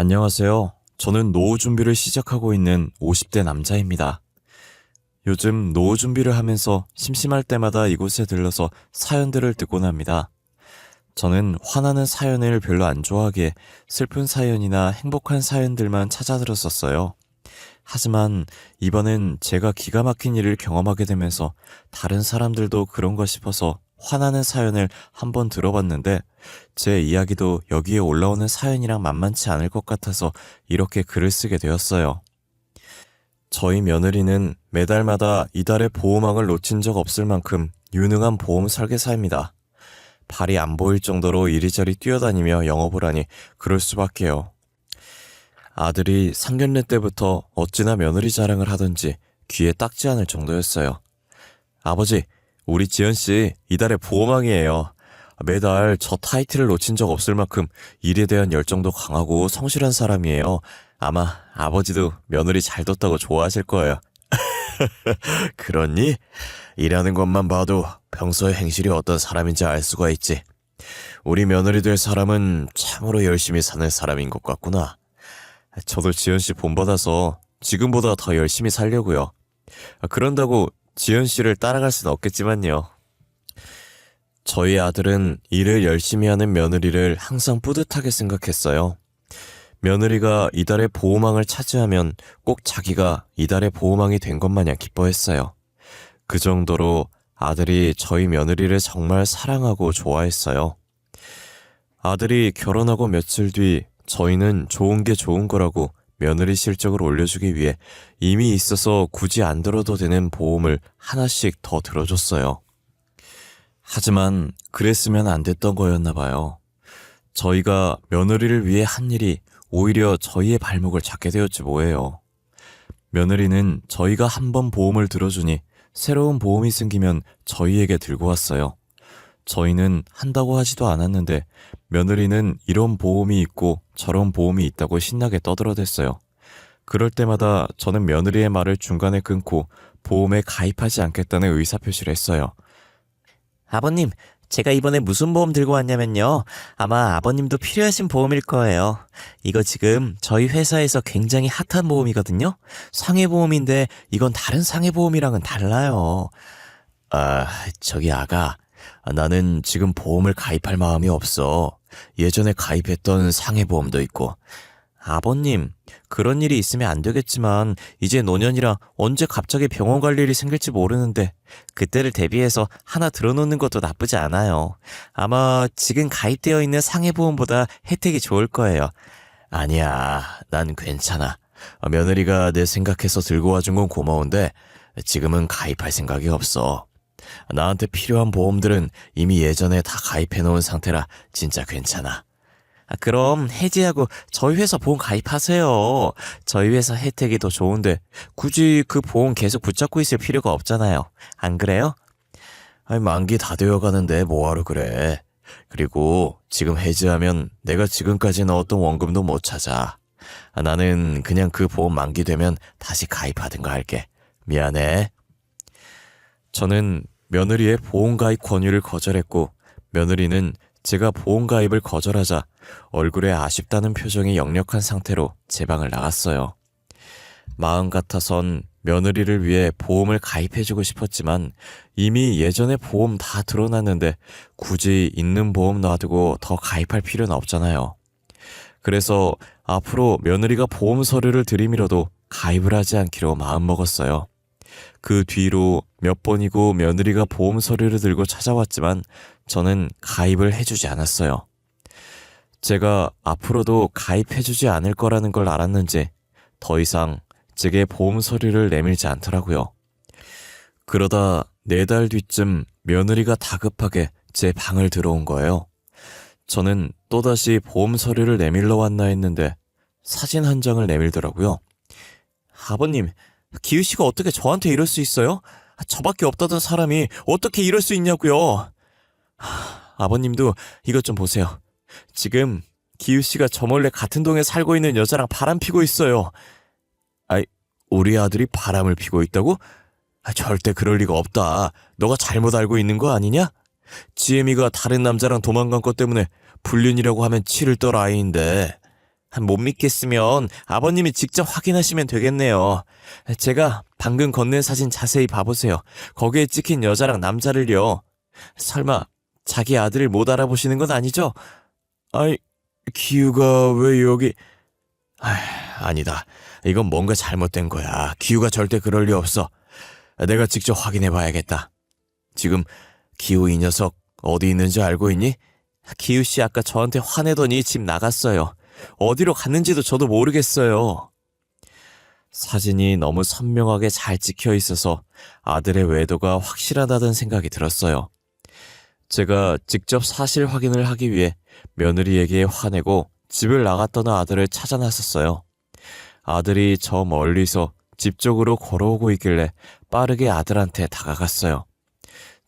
안녕하세요. 저는 노후 준비를 시작하고 있는 50대 남자입니다. 요즘 노후 준비를 하면서 심심할 때마다 이곳에 들러서 사연들을 듣곤 합니다. 저는 화나는 사연을 별로 안 좋아하기에 슬픈 사연이나 행복한 사연들만 찾아 들었었어요. 하지만 이번엔 제가 기가 막힌 일을 경험하게 되면서 다른 사람들도 그런가 싶어서 화나는 사연을 한번 들어봤는데 제 이야기도 여기에 올라오는 사연이랑 만만치 않을 것 같아서 이렇게 글을 쓰게 되었어요. 저희 며느리는 매달마다 이달의 보호망을 놓친 적 없을 만큼 유능한 보험 설계사입니다. 발이 안 보일 정도로 이리저리 뛰어다니며 영업을 하니 그럴 수밖에요. 아들이 상견례 때부터 어찌나 며느리 자랑을 하던지 귀에 딱지 않을 정도였어요. 아버지, 우리 지연씨 이달의 보호망이에요. 매달 저 타이틀을 놓친 적 없을 만큼 일에 대한 열정도 강하고 성실한 사람이에요. 아마 아버지도 며느리 잘 뒀다고 좋아하실 거예요. 그렇니? 일하는 것만 봐도 평소에 행실이 어떤 사람인지 알 수가 있지. 우리 며느리 될 사람은 참으로 열심히 사는 사람인 것 같구나. 저도 지연씨 본받아서 지금보다 더 열심히 살려고요. 그런다고 지연씨를 따라갈 순 없겠지만요. 저희 아들은 일을 열심히 하는 며느리를 항상 뿌듯하게 생각했어요. 며느리가 이달의 보호망을 차지하면 꼭 자기가 이달의 보호망이 된 것 마냥 기뻐했어요. 그 정도로 아들이 저희 며느리를 정말 사랑하고 좋아했어요. 아들이 결혼하고 며칠 뒤 저희는 좋은 게 좋은 거라고 며느리 실적을 올려주기 위해 이미 있어서 굳이 안 들어도 되는 보험을 하나씩 더 들어줬어요. 하지만 그랬으면 안 됐던 거였나 봐요. 저희가 며느리를 위해 한 일이 오히려 저희의 발목을 잡게 되었지 뭐예요. 며느리는 저희가 한 번 보험을 들어주니 새로운 보험이 생기면 저희에게 들고 왔어요. 저희는 한다고 하지도 않았는데 며느리는 이런 보험이 있고 저런 보험이 있다고 신나게 떠들어댔어요. 그럴 때마다 저는 며느리의 말을 중간에 끊고 보험에 가입하지 않겠다는 의사표시를 했어요. 아버님, 제가 이번에 무슨 보험 들고 왔냐면요. 아마 아버님도 필요하신 보험일 거예요. 이거 지금 저희 회사에서 굉장히 핫한 보험이거든요. 상해보험인데 이건 다른 상해보험이랑은 달라요. 저기 아가, 나는 지금 보험을 가입할 마음이 없어. 예전에 가입했던 상해보험도 있고. 아버님, 그런 일이 있으면 안 되겠지만 이제 노년이라 언제 갑자기 병원 갈 일이 생길지 모르는데 그때를 대비해서 하나 들어놓는 것도 나쁘지 않아요. 아마 지금 가입되어 있는 상해보험보다 혜택이 좋을 거예요. 아니야, 난 괜찮아. 며느리가 내 생각해서 들고 와준 건 고마운데 지금은 가입할 생각이 없어. 나한테 필요한 보험들은 이미 예전에 다 가입해놓은 상태라 진짜 괜찮아. 그럼 해지하고 저희 회사 보험 가입하세요. 저희 회사 혜택이 더 좋은데 굳이 그 보험 계속 붙잡고 있을 필요가 없잖아요. 안 그래요? 만기 다 되어가는데 뭐하러 그래. 그리고 지금 해지하면 내가 지금까지 넣었던 원금도 못 찾아. 나는 그냥 그 보험 만기 되면 다시 가입하든가 할게. 미안해. 저는 며느리의 보험 가입 권유를 거절했고 며느리는 제가 보험 가입을 거절하자 얼굴에 아쉽다는 표정이 역력한 상태로 제 방을 나갔어요. 마음 같아선 며느리를 위해 보험을 가입해주고 싶었지만 이미 예전에 보험 다 들어놨는데 굳이 있는 보험 놔두고 더 가입할 필요는 없잖아요. 그래서 앞으로 며느리가 보험 서류를 들이밀어도 가입을 하지 않기로 마음먹었어요. 그 뒤로 몇 번이고 며느리가 보험 서류를 들고 찾아왔지만 저는 가입을 해주지 않았어요. 제가 앞으로도 가입해주지 않을 거라는 걸 알았는지 더 이상 제게 보험 서류를 내밀지 않더라고요. 그러다 4달 뒤쯤 며느리가 다급하게 제 방을 들어온 거예요. 저는 또다시 보험 서류를 내밀러 왔나 했는데 사진 한 장을 내밀더라고요. 아버님, 기우 씨가 어떻게 저한테 이럴 수 있어요? 저밖에 없다던 사람이 어떻게 이럴 수 있냐고요. 아버님도 이것 좀 보세요. 지금 기우 씨가 저 몰래 같은 동에 살고 있는 여자랑 바람 피고 있어요. 우리 아들이 바람을 피고 있다고? 절대 그럴 리가 없다. 너가 잘못 알고 있는 거 아니냐? 지혜미가 다른 남자랑 도망간 것 때문에 불륜이라고 하면 치를 떨 아이인데. 못 믿겠으면 아버님이 직접 확인하시면 되겠네요. 제가 방금 건넨 사진 자세히 봐보세요. 거기에 찍힌 여자랑 남자를요. 설마 자기 아들을 못 알아보시는 건 아니죠? 아이, 기우가 왜 여기... 아니다. 이건 뭔가 잘못된 거야. 기우가 절대 그럴 리 없어. 내가 직접 확인해봐야겠다. 지금 기우 이 녀석 어디 있는지 알고 있니? 기우 씨 아까 저한테 화내더니 집 나갔어요. 어디로 갔는지도 저도 모르겠어요. 사진이 너무 선명하게 잘 찍혀 있어서 아들의 외도가 확실하다는 생각이 들었어요. 제가 직접 사실 확인을 하기 위해 며느리에게 화내고 집을 나갔던 아들을 찾아 나섰어요. 아들이 저 멀리서 집 쪽으로 걸어오고 있길래 빠르게 아들한테 다가갔어요.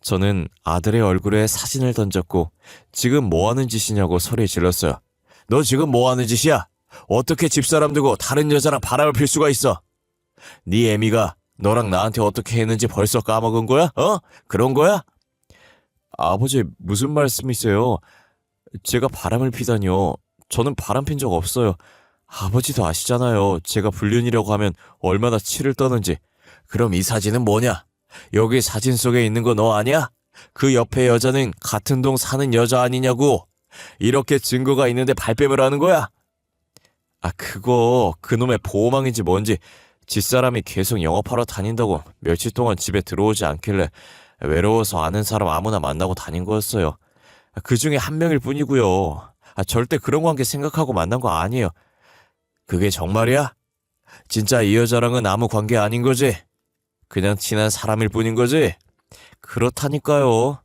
저는 아들의 얼굴에 사진을 던졌고 지금 뭐하는 짓이냐고 소리 질렀어요. 너 지금 뭐하는 짓이야? 어떻게 집사람 두고 다른 여자랑 바람을 필 수가 있어? 네 애미가 너랑 나한테 어떻게 했는지 벌써 까먹은 거야? 그런 거야? 아버지, 무슨 말씀이세요? 제가 바람을 피다니요. 저는 바람 핀 적 없어요. 아버지도 아시잖아요. 제가 불륜이라고 하면 얼마나 치를 떠는지. 그럼 이 사진은 뭐냐? 여기 사진 속에 있는 거 너 아니야? 그 옆에 여자는 같은 동 사는 여자 아니냐고. 이렇게 증거가 있는데 발뺌을 하는 거야? 그거 그놈의 보호망인지 뭔지 집사람이 계속 영업하러 다닌다고 며칠 동안 집에 들어오지 않길래 외로워서 아는 사람 아무나 만나고 다닌 거였어요. 그 중에 한 명일 뿐이고요. 절대 그런 관계 생각하고 만난 거 아니에요. 그게 정말이야? 진짜 이 여자랑은 아무 관계 아닌 거지? 그냥 친한 사람일 뿐인 거지? 그렇다니까요.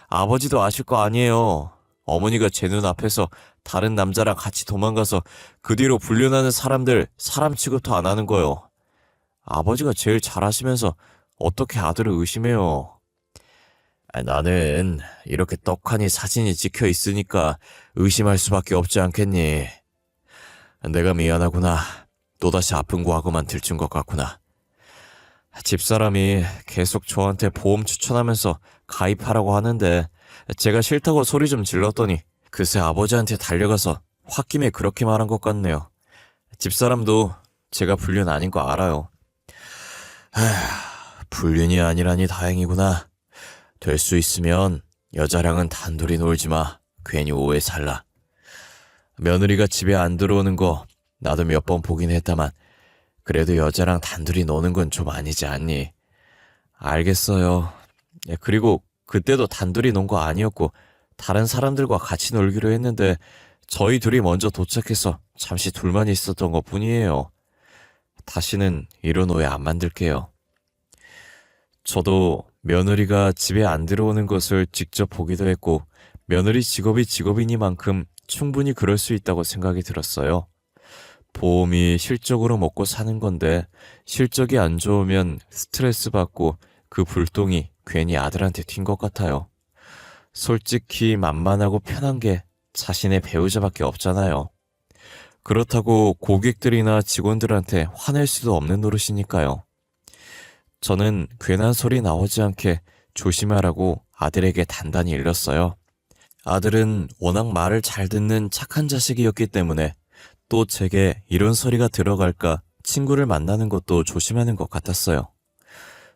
아버지도 아실 거 아니에요. 어머니가 제 눈앞에서 다른 남자랑 같이 도망가서 그 뒤로 불륜하는 사람들 사람 취급도 안 하는 거요. 아버지가 제일 잘하시면서 어떻게 아들을 의심해요? 나는 이렇게 떡하니 사진이 찍혀 있으니까 의심할 수밖에 없지 않겠니? 내가 미안하구나. 또다시 아픈 과거만 들춘 것 같구나. 집사람이 계속 저한테 보험 추천하면서 가입하라고 하는데 제가 싫다고 소리 좀 질렀더니 그새 아버지한테 달려가서 홧김에 그렇게 말한 것 같네요. 집사람도 제가 불륜 아닌 거 알아요. 불륜이 아니라니 다행이구나. 될 수 있으면 여자랑은 단둘이 놀지 마. 괜히 오해 살라. 며느리가 집에 안 들어오는 거 나도 몇 번 보긴 했다만 그래도 여자랑 단둘이 노는 건 좀 아니지 않니? 알겠어요. 그리고 그때도 단둘이 논 거 아니었고 다른 사람들과 같이 놀기로 했는데 저희 둘이 먼저 도착해서 잠시 둘만 있었던 것 뿐이에요. 다시는 이런 오해 안 만들게요. 저도 며느리가 집에 안 들어오는 것을 직접 보기도 했고 며느리 직업이 직업이니만큼 충분히 그럴 수 있다고 생각이 들었어요. 보험이 실적으로 먹고 사는 건데 실적이 안 좋으면 스트레스 받고 그 불똥이 괜히 아들한테 튄 것 같아요. 솔직히 만만하고 편한 게 자신의 배우자밖에 없잖아요. 그렇다고 고객들이나 직원들한테 화낼 수도 없는 노릇이니까요. 저는 괜한 소리 나오지 않게 조심하라고 아들에게 단단히 일렀어요. 아들은 워낙 말을 잘 듣는 착한 자식이었기 때문에 또 제게 이런 소리가 들어갈까 친구를 만나는 것도 조심하는 것 같았어요.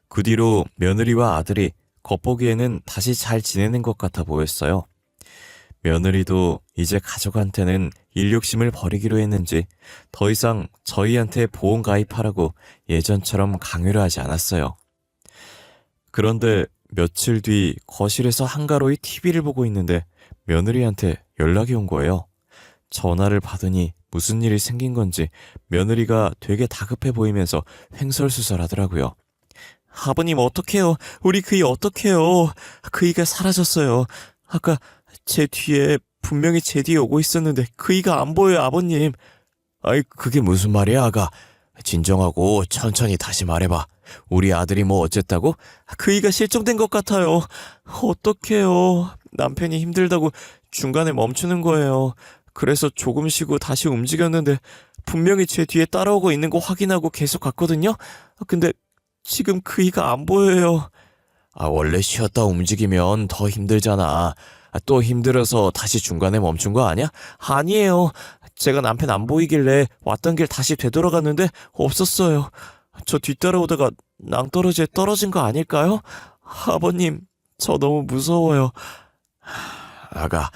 그 뒤로 며느리와 아들이 겉보기에는 다시 잘 지내는 것 같아 보였어요. 며느리도 이제 가족한테는 일 욕심을 버리기로 했는지 더 이상 저희한테 보험 가입하라고 예전처럼 강요를 하지 않았어요. 그런데 며칠 뒤 거실에서 한가로이 TV를 보고 있는데 며느리한테 연락이 온 거예요. 전화를 받으니 무슨 일이 생긴 건지 며느리가 되게 다급해 보이면서 횡설수설하더라고요. 아버님 어떡해요? 우리 그이 어떡해요? 그이가 사라졌어요. 아까 제 뒤에 분명히 제 뒤에 오고 있었는데 그이가 안 보여요, 아버님. 아이, 그게 무슨 말이야, 아가? 진정하고 천천히 다시 말해봐. 우리 아들이 뭐 어쨌다고? 그이가 실종된 것 같아요. 어떡해요? 남편이 힘들다고 중간에 멈추는 거예요. 그래서 조금 쉬고 다시 움직였는데 분명히 제 뒤에 따라오고 있는 거 확인하고 계속 갔거든요. 근데 지금 그이가 안 보여요. 원래 쉬었다 움직이면 더 힘들잖아. 또 힘들어서 다시 중간에 멈춘 거 아니야? 아니에요. 제가 남편 안 보이길래 왔던 길 다시 되돌아갔는데 없었어요. 저 뒤따라오다가 낭떠러지에 떨어진 거 아닐까요? 아버님, 저 너무 무서워요. 아가,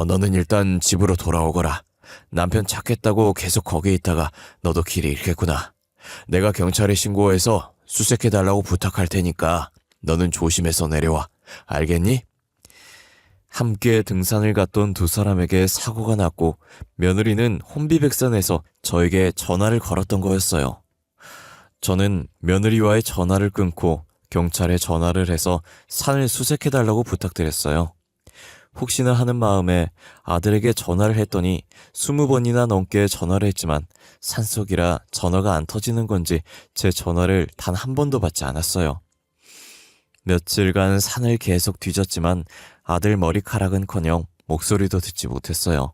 너는 일단 집으로 돌아오거라. 남편 찾겠다고 계속 거기 있다가 너도 길을 잃겠구나. 내가 경찰에 신고해서 수색해달라고 부탁할 테니까 너는 조심해서 내려와. 알겠니? 함께 등산을 갔던 두 사람에게 사고가 났고 며느리는 혼비백산해서 저에게 전화를 걸었던 거였어요. 저는 며느리와의 전화를 끊고 경찰에 전화를 해서 산을 수색해달라고 부탁드렸어요. 혹시나 하는 마음에 아들에게 전화를 했더니 20번이나 넘게 전화를 했지만 산속이라 전화가 안 터지는 건지 제 전화를 단 한 번도 받지 않았어요. 며칠간 산을 계속 뒤졌지만 아들 머리카락은커녕 목소리도 듣지 못했어요.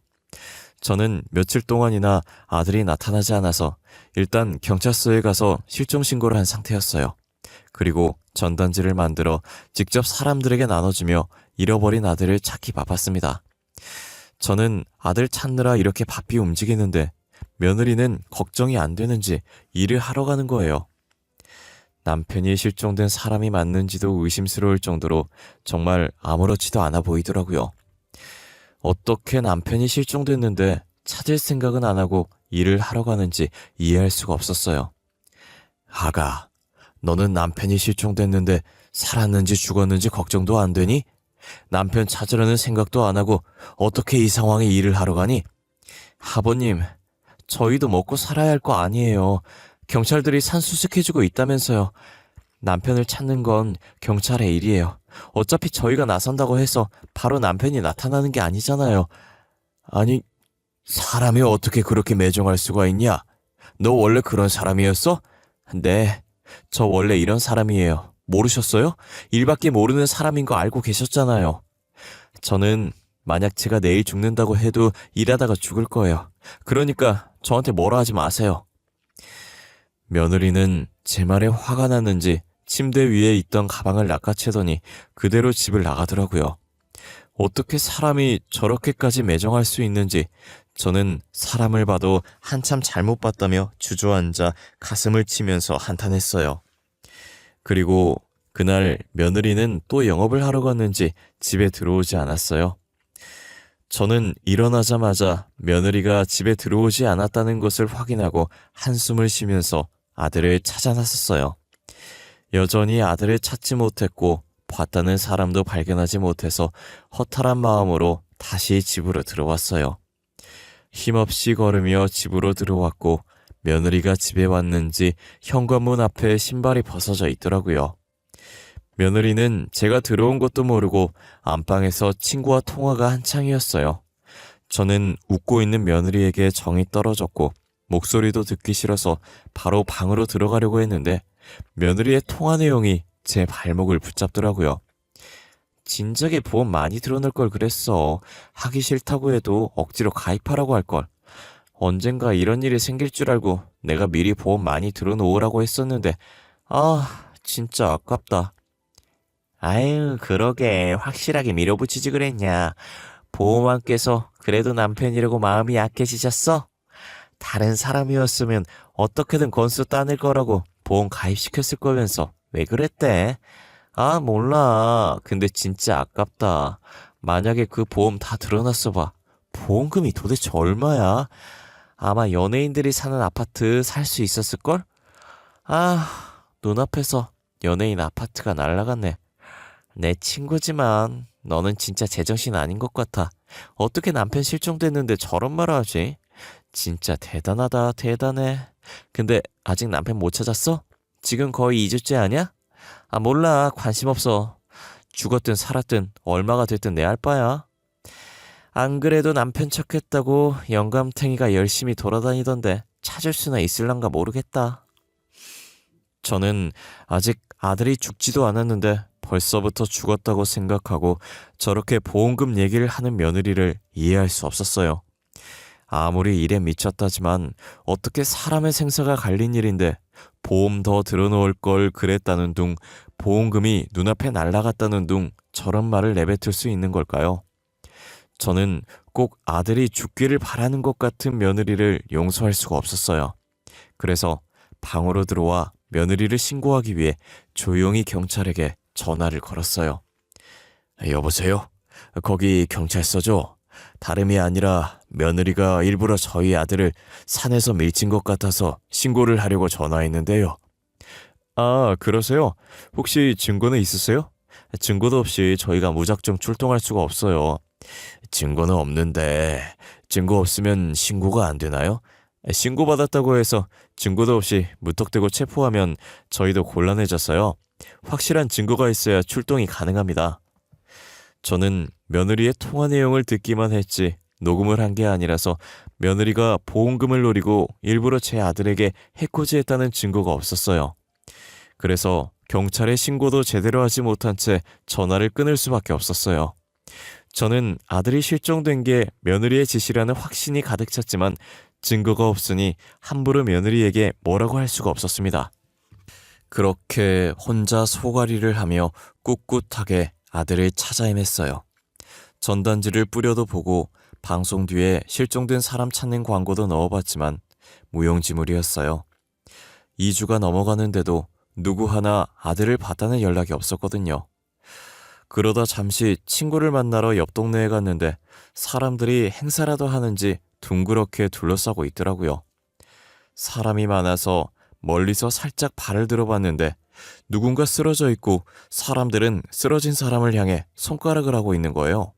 저는 며칠 동안이나 아들이 나타나지 않아서 일단 경찰서에 가서 실종 신고를 한 상태였어요. 그리고 전단지를 만들어 직접 사람들에게 나눠주며 잃어버린 아들을 찾기 바빴습니다. 저는 아들 찾느라 이렇게 바삐 움직이는데 며느리는 걱정이 안 되는지 일을 하러 가는 거예요. 남편이 실종된 사람이 맞는지도 의심스러울 정도로 정말 아무렇지도 않아 보이더라고요. 어떻게 남편이 실종됐는데 찾을 생각은 안 하고 일을 하러 가는지 이해할 수가 없었어요. 아가, 너는 남편이 실종됐는데 살았는지 죽었는지 걱정도 안 되니? 남편 찾으려는 생각도 안 하고 어떻게 이 상황에 일을 하러 가니? 아버님, 저희도 먹고 살아야 할 거 아니에요. 경찰들이 산 수색해주고 있다면서요. 남편을 찾는 건 경찰의 일이에요. 어차피 저희가 나선다고 해서 바로 남편이 나타나는 게 아니잖아요. 아니, 사람이 어떻게 그렇게 매정할 수가 있냐? 너 원래 그런 사람이었어? 네, 저 원래 이런 사람이에요. 모르셨어요? 일밖에 모르는 사람인 거 알고 계셨잖아요. 저는 만약 제가 내일 죽는다고 해도 일하다가 죽을 거예요. 그러니까 저한테 뭐라 하지 마세요. 며느리는 제 말에 화가 났는지 침대 위에 있던 가방을 낚아채더니 그대로 집을 나가더라고요. 어떻게 사람이 저렇게까지 매정할 수 있는지 저는 사람을 봐도 한참 잘못 봤다며 주저앉아 가슴을 치면서 한탄했어요. 그리고 그날 며느리는 또 영업을 하러 갔는지 집에 들어오지 않았어요. 저는 일어나자마자 며느리가 집에 들어오지 않았다는 것을 확인하고 한숨을 쉬면서 아들을 찾아 나섰어요. 여전히 아들을 찾지 못했고 봤다는 사람도 발견하지 못해서 허탈한 마음으로 다시 집으로 들어왔어요. 힘없이 걸으며 집으로 들어왔고 며느리가 집에 왔는지 현관문 앞에 신발이 벗어져 있더라고요. 며느리는 제가 들어온 것도 모르고 안방에서 친구와 통화가 한창이었어요. 저는 웃고 있는 며느리에게 정이 떨어졌고 목소리도 듣기 싫어서 바로 방으로 들어가려고 했는데 며느리의 통화 내용이 제 발목을 붙잡더라고요. 진작에 보험 많이 들어놓을 걸 그랬어. 하기 싫다고 해도 억지로 가입하라고 할 걸. 언젠가 이런 일이 생길 줄 알고 내가 미리 보험 많이 들어놓으라고 했었는데 진짜 아깝다. 아유, 그러게 확실하게 밀어붙이지 그랬냐. 보험안 깨서 그래도 남편이라고 마음이 약해지셨어? 다른 사람이었으면 어떻게든 건수 따낼 거라고 보험 가입시켰을 거면서 왜 그랬대? 몰라. 근데 진짜 아깝다. 만약에 그 보험 다 들어놨어 봐. 보험금이 도대체 얼마야? 아마 연예인들이 사는 아파트 살 수 있었을걸? 눈앞에서 연예인 아파트가 날아갔네. 내 친구지만 너는 진짜 제정신 아닌 것 같아. 어떻게 남편 실종됐는데 저런 말을 하지? 진짜 대단하다, 대단해. 근데 아직 남편 못 찾았어? 지금 거의 2주째 아냐? 몰라. 관심 없어. 죽었든 살았든 얼마가 됐든 내 알 바야. 안 그래도 남편 찾겠다고 영감탱이가 열심히 돌아다니던데 찾을 수나 있을란가 모르겠다. 저는 아직 아들이 죽지도 않았는데 벌써부터 죽었다고 생각하고 저렇게 보험금 얘기를 하는 며느리를 이해할 수 없었어요. 아무리 일에 미쳤다지만 어떻게 사람의 생사가 갈린 일인데 보험 더 들어놓을 걸 그랬다는 둥, 보험금이 눈앞에 날아갔다는 둥 저런 말을 내뱉을 수 있는 걸까요? 저는 꼭 아들이 죽기를 바라는 것 같은 며느리를 용서할 수가 없었어요. 그래서 방으로 들어와 며느리를 신고하기 위해 조용히 경찰에게 전화를 걸었어요. 여보세요? 거기 경찰서죠? 다름이 아니라 며느리가 일부러 저희 아들을 산에서 밀친 것 같아서 신고를 하려고 전화했는데요. 아, 그러세요? 혹시 증거는 있으세요? 증거도 없이 저희가 무작정 출동할 수가 없어요. 증거는 없는데 증거 없으면 신고가 안 되나요? 신고받았다고 해서 증거도 없이 무턱대고 체포하면 저희도 곤란해졌어요. 확실한 증거가 있어야 출동이 가능합니다. 저는 며느리의 통화 내용을 듣기만 했지 녹음을 한 게 아니라서 며느리가 보험금을 노리고 일부러 제 아들에게 해코지했다는 증거가 없었어요. 그래서 경찰에 신고도 제대로 하지 못한 채 전화를 끊을 수밖에 없었어요. 저는 아들이 실종된 게 며느리의 짓이라는 확신이 가득 찼지만 증거가 없으니 함부로 며느리에게 뭐라고 할 수가 없었습니다. 그렇게 혼자 소가리를 하며 꿋꿋하게 아들을 찾아 헤맸어요. 전단지를 뿌려도 보고 방송 뒤에 실종된 사람 찾는 광고도 넣어봤지만 무용지물이었어요. 2주가 넘어가는데도 누구 하나 아들을 봤다는 연락이 없었거든요. 그러다 잠시 친구를 만나러 옆 동네에 갔는데 사람들이 행사라도 하는지 둥그렇게 둘러싸고 있더라고요. 사람이 많아서 멀리서 살짝 발을 들어봤는데 누군가 쓰러져 있고 사람들은 쓰러진 사람을 향해 손가락을 하고 있는 거예요.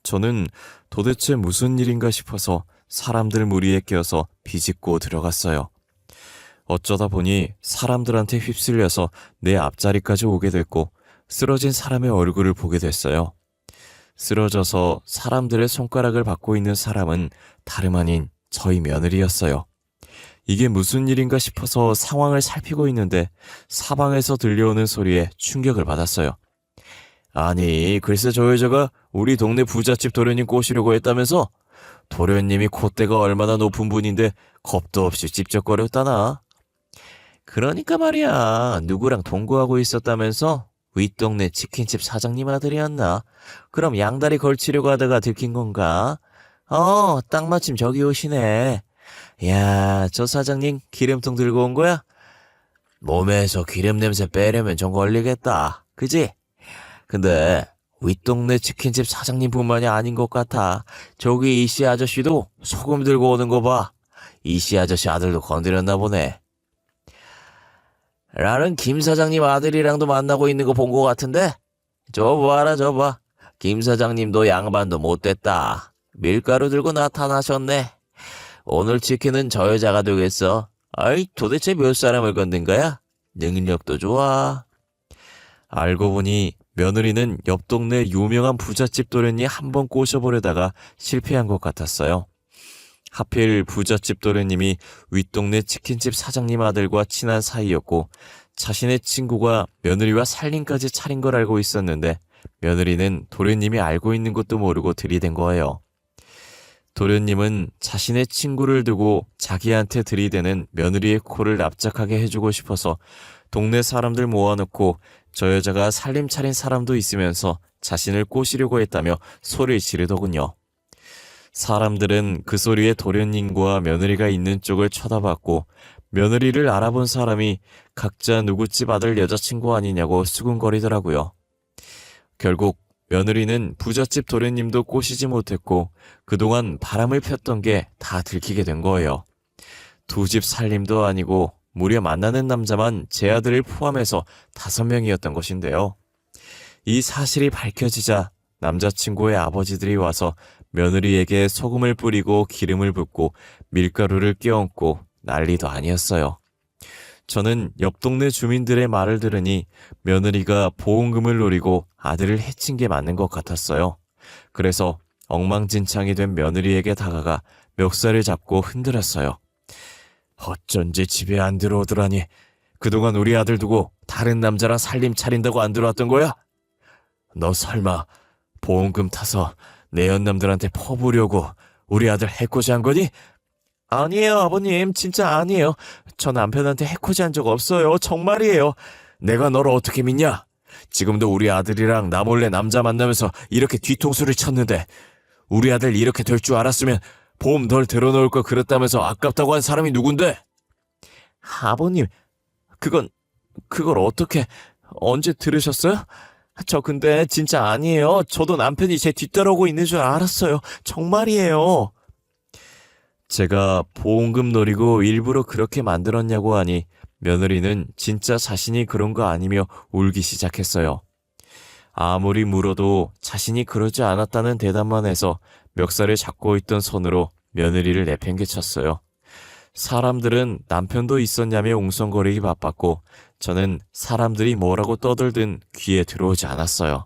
저는 도대체 무슨 일인가 싶어서 사람들 무리에 껴서 비집고 들어갔어요. 어쩌다 보니 사람들한테 휩쓸려서 내 앞자리까지 오게 됐고 쓰러진 사람의 얼굴을 보게 됐어요. 쓰러져서 사람들의 손가락을 받고 있는 사람은 다름 아닌 저희 며느리였어요. 이게 무슨 일인가 싶어서 상황을 살피고 있는데 사방에서 들려오는 소리에 충격을 받았어요. 아니, 글쎄 저 여자가 우리 동네 부잣집 도련님 꼬시려고 했다면서? 도련님이 콧대가 얼마나 높은 분인데 겁도 없이 찝쩍거렸다나? 그러니까 말이야, 누구랑 동거하고 있었다면서? 윗동네 치킨집 사장님 아들이었나? 그럼 양다리 걸치려고 하다가 들킨 건가? 딱 마침 저기 오시네. 야, 저 사장님 기름통 들고 온 거야? 몸에서 기름 냄새 빼려면 좀 걸리겠다. 그지? 근데 윗동네 치킨집 사장님뿐만이 아닌 것 같아. 저기 이씨 아저씨도 소금 들고 오는 거 봐. 이씨 아저씨 아들도 건드렸나 보네. 나는 김 사장님 아들이랑도 만나고 있는 거 본 거 같은데? 저 봐라 저 봐. 김 사장님도 양반도 못됐다. 밀가루 들고 나타나셨네. 오늘 치킨은 저 여자가 되겠어. 아이, 도대체 몇 사람을 건든 거야? 능력도 좋아. 알고 보니 며느리는 옆 동네 유명한 부잣집 도련이 한번 꼬셔보려다가 실패한 것 같았어요. 하필 부잣집 도련님이 윗동네 치킨집 사장님 아들과 친한 사이였고 자신의 친구가 며느리와 살림까지 차린 걸 알고 있었는데 며느리는 도련님이 알고 있는 것도 모르고 들이댄 거예요. 도련님은 자신의 친구를 두고 자기한테 들이대는 며느리의 코를 납작하게 해주고 싶어서 동네 사람들 모아놓고 저 여자가 살림 차린 사람도 있으면서 자신을 꼬시려고 했다며 소리를 지르더군요. 사람들은 그 소리에 도련님과 며느리가 있는 쪽을 쳐다봤고 며느리를 알아본 사람이 각자 누구 집 아들 여자친구 아니냐고 수군거리더라고요. 결국 며느리는 부잣집 도련님도 꼬시지 못했고 그동안 바람을 폈던 게 다 들키게 된 거예요. 두 집 살림도 아니고 무려 만나는 남자만 제 아들을 포함해서 5명이었던 것인데요. 이 사실이 밝혀지자 남자친구의 아버지들이 와서 며느리에게 소금을 뿌리고 기름을 붓고 밀가루를 끼얹고 난리도 아니었어요. 저는 옆 동네 주민들의 말을 들으니 며느리가 보험금을 노리고 아들을 해친 게 맞는 것 같았어요. 그래서 엉망진창이 된 며느리에게 다가가 멱살을 잡고 흔들었어요. 어쩐지 집에 안 들어오더라니. 그동안 우리 아들 두고 다른 남자랑 살림 차린다고 안 들어왔던 거야? 너 설마 보험금 타서 내 연남들한테 퍼부려고 우리 아들 해코지 한 거니? 아니에요, 아버님. 진짜 아니에요. 저 남편한테 해코지 한 적 없어요. 정말이에요. 내가 너를 어떻게 믿냐? 지금도 우리 아들이랑 나 몰래 남자 만나면서 이렇게 뒤통수를 쳤는데 우리 아들 이렇게 될 줄 알았으면 보험 덜 들어놓을 걸 그랬다면서 아깝다고 한 사람이 누군데? 아버님, 그걸 어떻게, 언제 들으셨어요? 저 근데 진짜 아니에요. 저도 남편이 제 뒤따라오고 있는 줄 알았어요. 정말이에요. 제가 보험금 노리고 일부러 그렇게 만들었냐고 하니 며느리는 진짜 자신이 그런 거 아니며 울기 시작했어요. 아무리 물어도 자신이 그러지 않았다는 대답만 해서 멱살을 잡고 있던 손으로 며느리를 내팽개쳤어요. 사람들은 남편도 있었냐며 웅성거리기 바빴고 저는 사람들이 뭐라고 떠들든 귀에 들어오지 않았어요.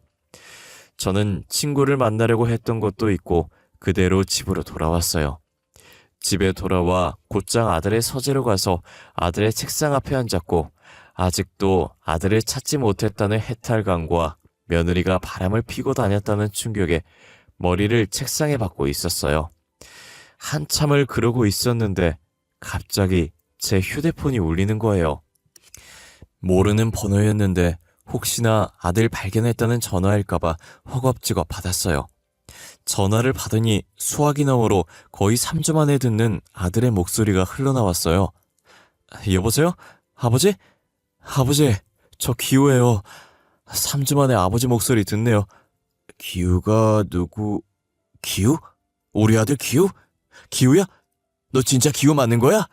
저는 친구를 만나려고 했던 것도 있고 그대로 집으로 돌아왔어요. 집에 돌아와 곧장 아들의 서재로 가서 아들의 책상 앞에 앉았고 아직도 아들을 찾지 못했다는 해탈감과 며느리가 바람을 피고 다녔다는 충격에 머리를 책상에 박고 있었어요. 한참을 그러고 있었는데 갑자기 제 휴대폰이 울리는 거예요. 모르는 번호였는데 혹시나 아들 발견했다는 전화일까봐 허겁지겁 받았어요. 전화를 받으니 수화기 너머로 거의 3주 만에 듣는 아들의 목소리가 흘러나왔어요. 여보세요? 아버지? 아버지, 저 기우예요. 3주 만에 아버지 목소리 듣네요. 기우가 누구? 기우? 우리 아들 기우? 기우야? 너 진짜 기우 맞는 거야?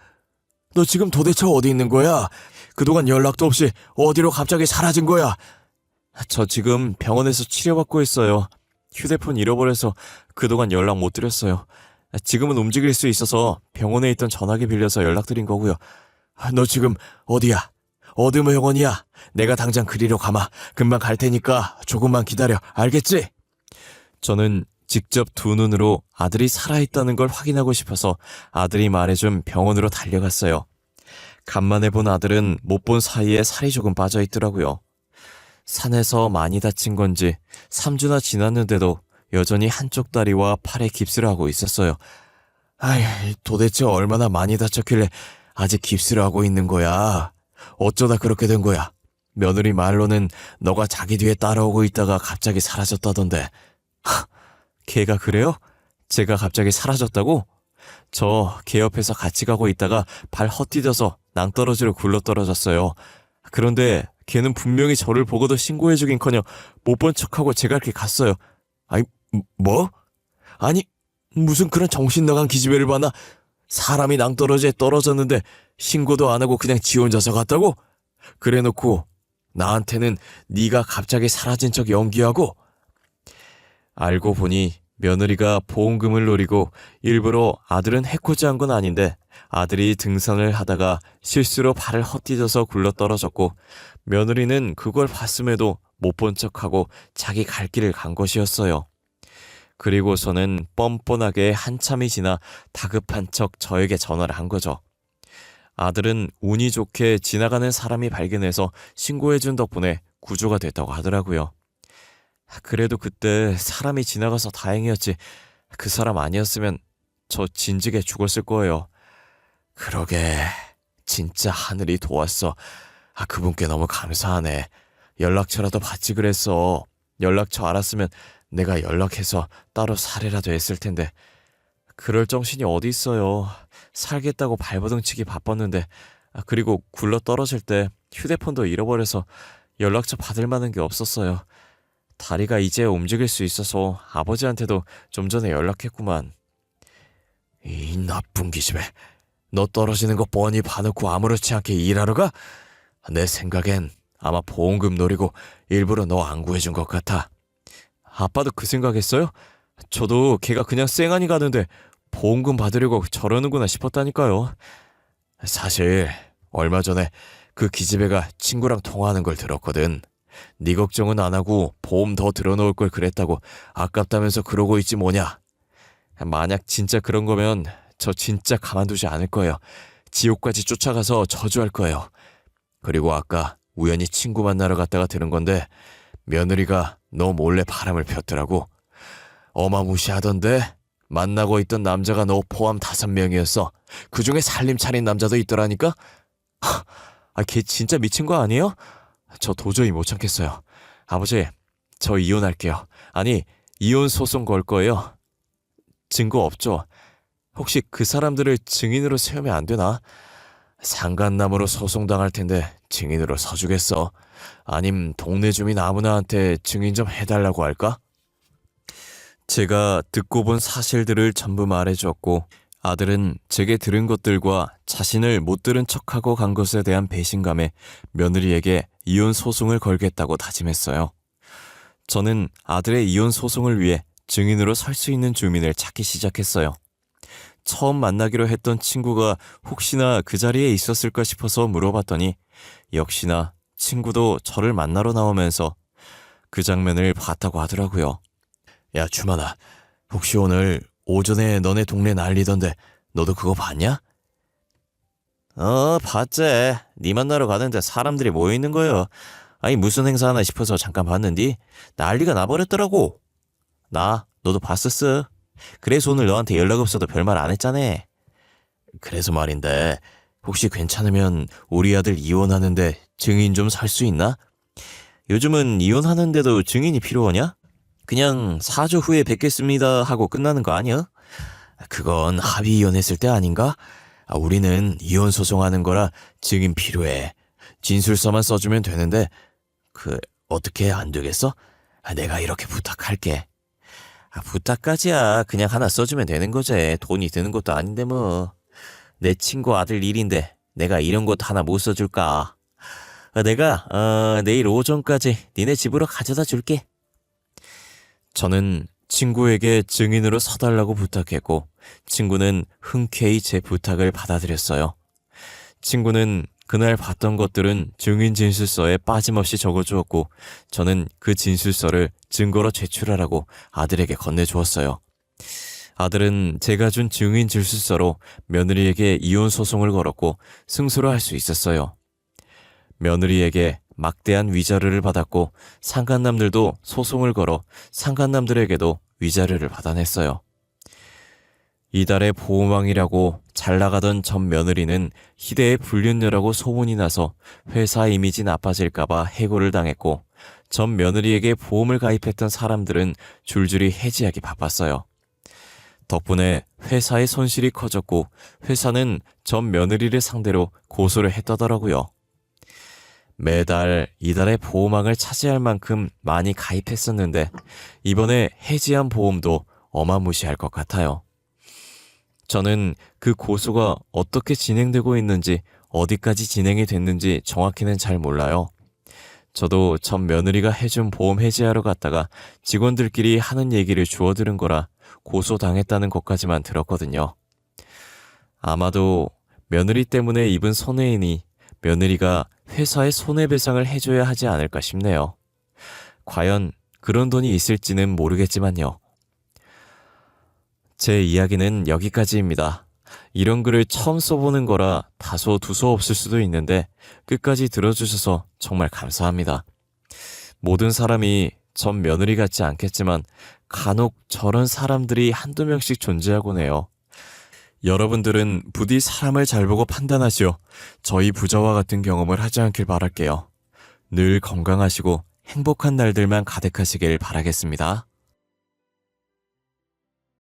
너 지금 도대체 어디 있는 거야? 그동안 연락도 없이 어디로 갑자기 사라진 거야? 저 지금 병원에서 치료받고 있어요. 휴대폰 잃어버려서 그동안 연락 못 드렸어요. 지금은 움직일 수 있어서 병원에 있던 전화기 빌려서 연락드린 거고요. 너 지금 어디야? 어느 병원이야? 내가 당장 그리로 가마. 금방 갈 테니까 조금만 기다려. 알겠지? 저는 직접 두 눈으로 아들이 살아있다는 걸 확인하고 싶어서 아들이 말해준 병원으로 달려갔어요. 간만에 본 아들은 못 본 사이에 살이 조금 빠져있더라고요. 산에서 많이 다친 건지 3주나 지났는데도 여전히 한쪽 다리와 팔에 깁스를 하고 있었어요. 아이, 도대체 얼마나 많이 다쳤길래 아직 깁스를 하고 있는 거야? 어쩌다 그렇게 된 거야? 며느리 말로는 너가 자기 뒤에 따라오고 있다가 갑자기 사라졌다던데. 걔가 그래요? 제가 갑자기 사라졌다고? 저 걔 옆에서 같이 가고 있다가 발 헛디뎌서 낭떠러지로 굴러떨어졌어요. 그런데 걔는 분명히 저를 보고도 신고해주긴커녕 못 본 척하고 제 갈 길 갔어요. 아니, 뭐? 아니, 무슨 그런 정신 나간 기집애를 봤나? 사람이 낭떠러지에 떨어졌는데 신고도 안 하고 그냥 지 혼자서 갔다고? 그래놓고 나한테는 네가 갑자기 사라진 척 연기하고. 알고 보니 며느리가 보험금을 노리고 일부러 아들은 해코지 한 건 아닌데 아들이 등산을 하다가 실수로 발을 헛디뎌서 굴러떨어졌고 며느리는 그걸 봤음에도 못 본 척하고 자기 갈 길을 간 것이었어요. 그리고서는 뻔뻔하게 한참이 지나 다급한 척 저에게 전화를 한 거죠. 아들은 운이 좋게 지나가는 사람이 발견해서 신고해준 덕분에 구조가 됐다고 하더라고요. 그래도 그때 사람이 지나가서 다행이었지 그 사람 아니었으면 저 진즉에 죽었을 거예요. 그러게 진짜 하늘이 도왔어. 그분께 너무 감사하네. 연락처라도 받지 그랬어. 연락처 알았으면 내가 연락해서 따로 살해라도 했을 텐데. 그럴 정신이 어디 있어요. 살겠다고 발버둥 치기 바빴는데. 그리고 굴러 떨어질 때 휴대폰도 잃어버려서 연락처 받을 만한 게 없었어요. 다리가 이제 움직일 수 있어서 아버지한테도 좀 전에 연락했구만. 이 나쁜 기집애. 너 떨어지는 거 뻔히 봐놓고 아무렇지 않게 일하러 가? 내 생각엔 아마 보험금 노리고 일부러 너 안 구해준 것 같아. 아빠도 그 생각했어요? 저도 걔가 그냥 쌩하니 가는데 보험금 받으려고 저러는구나 싶었다니까요. 사실 얼마 전에 그 기집애가 친구랑 통화하는 걸 들었거든. 네 걱정은 안 하고 보험 더 들어놓을 걸 그랬다고 아깝다면서 그러고 있지 뭐냐. 만약 진짜 그런 거면 저 진짜 가만두지 않을 거예요. 지옥까지 쫓아가서 저주할 거예요. 그리고 아까 우연히 친구 만나러 갔다가 들은 건데 며느리가 너 몰래 바람을 폈더라고. 어마무시하던데 만나고 있던 남자가 너 포함 5명이었어. 그중에 살림 차린 남자도 있더라니까. 걔 진짜 미친 거 아니에요? 저 도저히 못 참겠어요. 아버지, 저 이혼할게요. 아니, 이혼 소송 걸 거예요. 증거 없죠? 혹시 그 사람들을 증인으로 세우면 안 되나? 상간남으로 소송당할 텐데 증인으로 서주겠어? 아님 동네 주민 아무나한테 증인 좀 해달라고 할까? 제가 듣고 본 사실들을 전부 말해주었고 아들은 제게 들은 것들과 자신을 못 들은 척하고 간 것에 대한 배신감에 며느리에게 이혼 소송을 걸겠다고 다짐했어요. 저는 아들의 이혼 소송을 위해 증인으로 설 수 있는 주민을 찾기 시작했어요. 처음 만나기로 했던 친구가 혹시나 그 자리에 있었을까 싶어서 물어봤더니 역시나 친구도 저를 만나러 나오면서 그 장면을 봤다고 하더라고요. 야, 주만아, 혹시 오늘 오전에 너네 동네 난리던데 너도 그거 봤냐? 봤지. 네 만나러 가는데 사람들이 모여있는 거요. 아니 무슨 행사 하나 싶어서 잠깐 봤는디 난리가 나버렸더라고. 너도 봤었어. 그래서 오늘 너한테 연락 없어도 별말 안 했잖아. 그래서 말인데 혹시 괜찮으면 우리 아들 이혼하는데 증인 좀 살 수 있나? 요즘은 이혼하는데도 증인이 필요하냐? 그냥 사주 후에 뵙겠습니다 하고 끝나는 거 아니야? 그건 합의 이혼했을 때 아닌가? 우리는 이혼 소송하는 거라 증인 필요해. 진술서만 써주면 되는데 어떻게 안 되겠어? 내가 이렇게 부탁할게. 부탁까지야. 그냥 하나 써주면 되는 거지. 돈이 드는 것도 아닌데 뭐. 내 친구 아들 일인데 내가 이런 것도 하나 못 써줄까? 내가 내일 오전까지 니네 집으로 가져다 줄게. 저는 친구에게 증인으로 서달라고 부탁했고 친구는 흔쾌히 제 부탁을 받아들였어요. 친구는 그날 봤던 것들은 증인 진술서에 빠짐없이 적어주었고 저는 그 진술서를 증거로 제출하라고 아들에게 건네주었어요. 아들은 제가 준 증인 진술서로 며느리에게 이혼 소송을 걸었고 승소를 할 수 있었어요. 며느리에게 막대한 위자료를 받았고 상간남들도 소송을 걸어 상간남들에게도 위자료를 받아냈어요. 이달의 보호망이라고 잘 나가던 전 며느리는 희대의 불륜녀라고 소문이 나서 회사 이미지 나빠질까봐 해고를 당했고 전 며느리에게 보험을 가입했던 사람들은 줄줄이 해지하기 바빴어요. 덕분에 회사의 손실이 커졌고 회사는 전 며느리를 상대로 고소를 했다더라고요. 매달 이달의 보호망을 차지할 만큼 많이 가입했었는데 이번에 해지한 보험도 어마무시할 것 같아요. 저는 그 고소가 어떻게 진행되고 있는지 어디까지 진행이 됐는지 정확히는 잘 몰라요. 저도 전 며느리가 해준 보험 해지하러 갔다가 직원들끼리 하는 얘기를 주워 들은 거라 고소당했다는 것까지만 들었거든요. 아마도 며느리 때문에 입은 손해이니 며느리가 회사에 손해배상을 해줘야 하지 않을까 싶네요. 과연 그런 돈이 있을지는 모르겠지만요. 제 이야기는 여기까지입니다. 이런 글을 처음 써보는 거라 다소 두서없을 수도 있는데 끝까지 들어주셔서 정말 감사합니다. 모든 사람이 전 며느리 같지 않겠지만 간혹 저런 사람들이 한두 명씩 존재하곤 해요. 여러분들은 부디 사람을 잘 보고 판단하시오. 저희 부자와 같은 경험을 하지 않길 바랄게요. 늘 건강하시고 행복한 날들만 가득하시길 바라겠습니다.